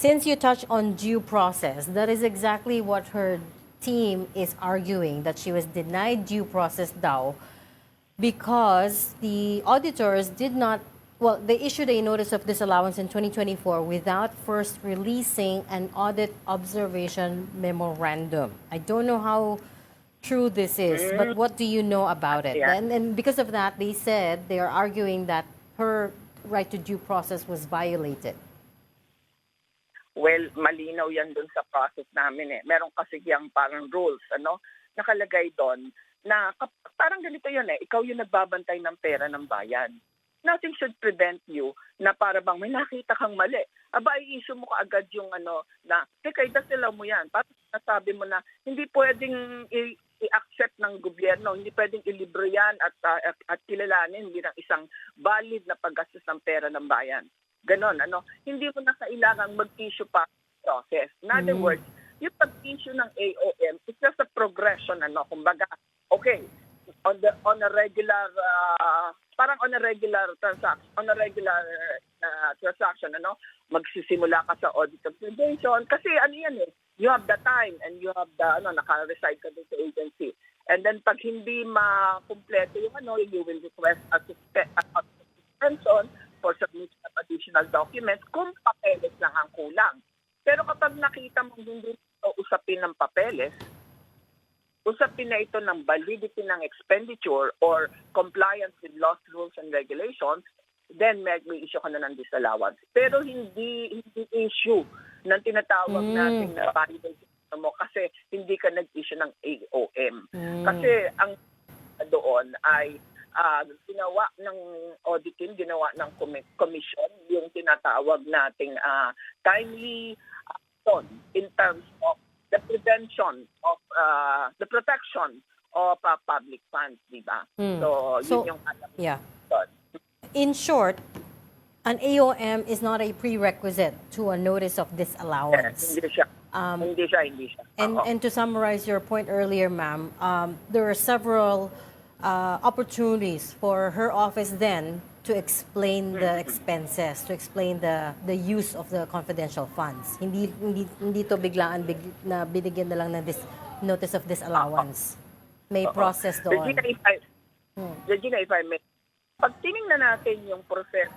Since you touch on due process, that is exactly what her team is arguing, that she was denied due process daw because the auditors did not, well, they issued a notice of disallowance in 2024 without first releasing an audit observation memorandum. I don't know how true this is, but what do you know about it? Yeah. And because of that, they said they are arguing that her right to due process was violated. Well, malinaw yan dun sa process namin eh. Meron kasi yung parang rules, nakalagay doon na parang ganito yun eh. Ikaw yung nagbabantay ng pera ng bayan. Nothing should prevent you na para bang may nakita kang mali. Aba, i-issue mo kaagad yung na, teka, idasilaw mo yan. Parang nasabi mo na hindi pwedeng i-accept ng gobyerno, hindi pwedeng ilibro yan at kilalanin bilang isang valid na paggastos ng pera ng bayan. Ganon, hindi mo na kailangang mag-issue pa process. In other words, yung pag-issue ng AOM, it's just a progression, kumbaga, okay, on a regular, parang on a regular transaction, magsisimula ka sa audit observation, kasi yan eh, you have the time and you have the, naka-reside ka dun sa agency. And then pag hindi makumpleto yung you will request a suspension for submission of additional documents kung papeles lang ang kulang. Pero kapag nakita mo hindi ito usapin ng papeles, usapin na ito ng validity ng expenditure or compliance with laws, rules, and regulations, then may issue ka na ng disallowance. Pero hindi issue ng tinatawag natin na violation mo kasi hindi ka nag-issue ng AOM. Kasi ang doon ay ginawa ng audit team, ginawa ng commission yung tinatawag nating timely action in terms of the prevention of the protection of public funds, di ba? So, yun yung alam. Yeah. In short, an AOM is not a prerequisite to a notice of disallowance. Hindi siya. Hindi siya. And to summarize your point earlier, ma'am, there are several opportunities for her office then to explain the expenses, to explain the use of the confidential funds. Hindi to biglaan na binigyan na lang ng notice of disallowance. May process doon. Regina, if I may, pag tinignan natin yung process,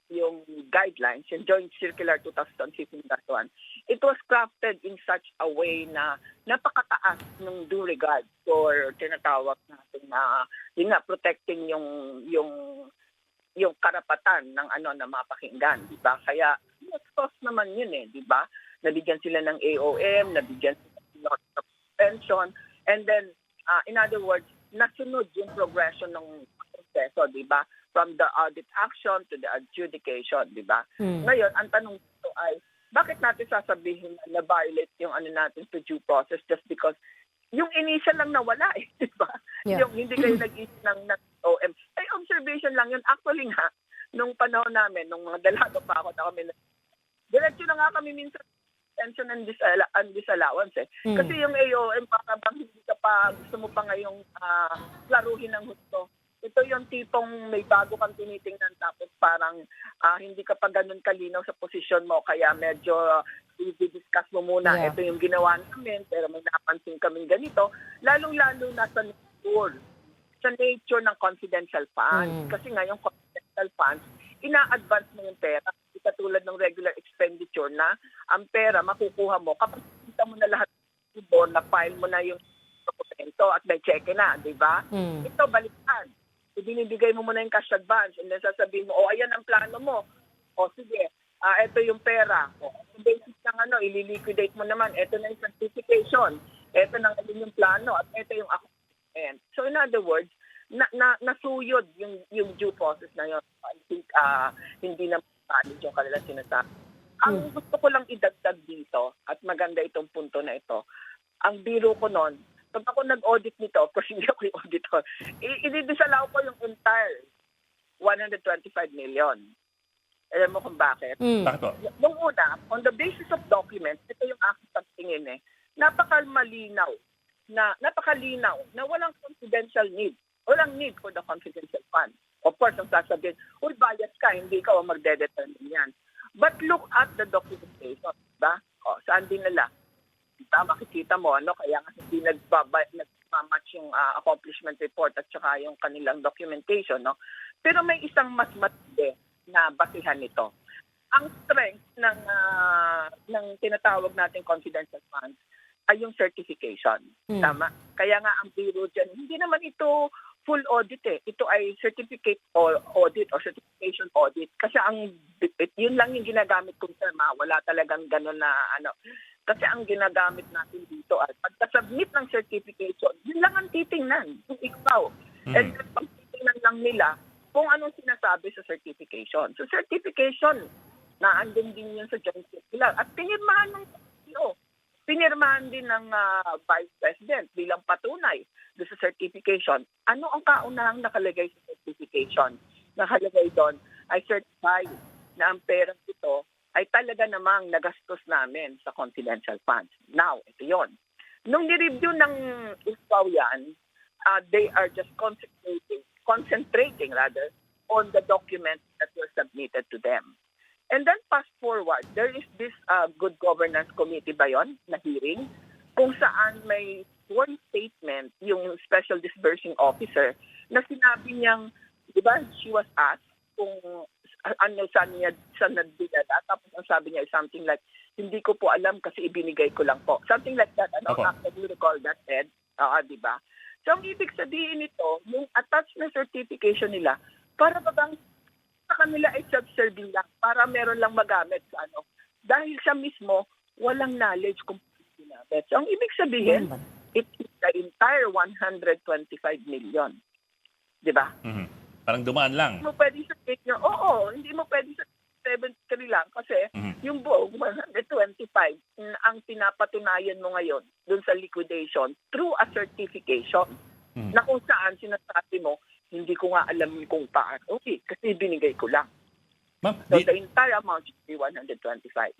yung guidelines, yung Joint Circular 2015-1, it was crafted in such a way na napakataas ng due regard for tinatawag natin na protecting yung karapatan ng na mapakinggan, di ba? Kaya cost naman yun eh, di ba? Nabigyan sila ng AOM, nabigyan sila ng suspension, and then in other words, nasunod yung progression ng proseso, di ba? From the audit action to the adjudication, di ba? Ngayon, ang tanong dito ay, bakit natin sasabihin na violate yung natin to due process just because yung initial lang nawala eh, di ba? Yeah. Yung hindi kayo nag-issue ng OM. Ay, observation lang yun. Actually nga, nung panahon namin, nung mga dalaga pa ako na kami, diretso na nga kami minsan suspension and disallowance eh. Kasi yung AOM, baka bang hindi ka pa, gusto mo pa ngayong klaruhin ng husto. Ito yung tipong may bago kang tinitingnan tapos parang hindi ka pa ganun kalinaw sa posisyon mo kaya medyo i-discuss mo muna. Yeah. Ito yung ginawa namin pero may napansin kaming ganito. Lalong-lalo na sa nature ng confidential funds. Kasi nga yung confidential funds, ina-advance mo yung pera. Katulad ng regular expenditure na ang pera makukuha mo kapag kita mo na lahat na file mo na yung dokumento at may cheque na, di ba? Ito, balikan. Ibinibigay mo muna yung cash advance and then sasabihin mo, ayan ang plano mo. Sige, ito yung pera. Kung basis ng ililiquidate mo naman, ito na yung certification. Ito na yung plano at ito yung account. So in other words, nasuyod yung due process na yun. I think hindi na valid yung kanilang sinasabi. Ang gusto ko lang idagdag dito at maganda itong punto na ito, ang biro ko noon, pag ako nag-audit nito, of course hindi ako yung auditor, i-disallow ko yung entire 125 million. Alam mo kung bakit? Nung una, on the basis of documents, ito yung aking pagtingin eh, napakalinaw na walang confidential need. Walang need for the confidential fund. Of course, ang sasabihin, bias ka, hindi ka o magdedetermine yan. But look at the documentation. tandaan din nila. Diba, makikita mo, kaya nga hindi nagmamatch yung accomplishment report at saka yung kanilang documentation, no? Pero may isang mas matindi na basihan nito. Ang strength ng tinatawag nating confidential funds ay yung certification. Tama? Kaya nga ang biro dyan, hindi naman ito full audit eh. Ito ay certificate audit or certification audit. Kasi yun lang yung ginagamit kong term. Wala talagang gano'n na Kasi ang ginagamit natin dito ay pagka-submit ng certification, yun lang ang titingnan. Kung ikaw. And then pag titingnan lang nila kung anong sinasabi sa certification. So certification, naandun din yun sa joint circular. At pinirmahan ng CEO. Pinirmahan din ng Vice President bilang patunay doon sa certification. Ano ang kaunahang nakalagay sa certification? Nakalagay doon ay certified na ang perang ito ay talaga namang nagastos namin sa confidential funds. Now, ito yun. Nung ni-review ng ISPAW yan, they are just concentrating on the documents that were submitted to them. And then fast forward, there is this Good Governance Committee ba yun, na hearing, kung saan may one statement, yung Special Disbursing Officer, na sinabi niyang, di ba, she was asked kung saan nagdidala. Tapos ang sabi niya is something like, hindi ko po alam kasi ibinigay ko lang po. Something like that. Can you recall that, Ed? Di ba? So ang ibig sabihin nito, yung attached na certification nila, para bang sa kanila ay self-serving lang, para meron lang magamit sa Dahil siya mismo, walang knowledge kung ginamit. So ang ibig sabihin, it is the entire 125 million. Di ba? Mhm. Parang dumaan lang. Hindi mo pwede sabihin nyo, hindi mo pwede sabihin 73 lang kasi yung buong 125 ang pinapatunayan mo ngayon dun sa liquidation through a certification na kung saan sinasabi mo, hindi ko nga alam kung paano. Okay, kasi binigay ko lang. Ma'am, So the entire amount should be 125.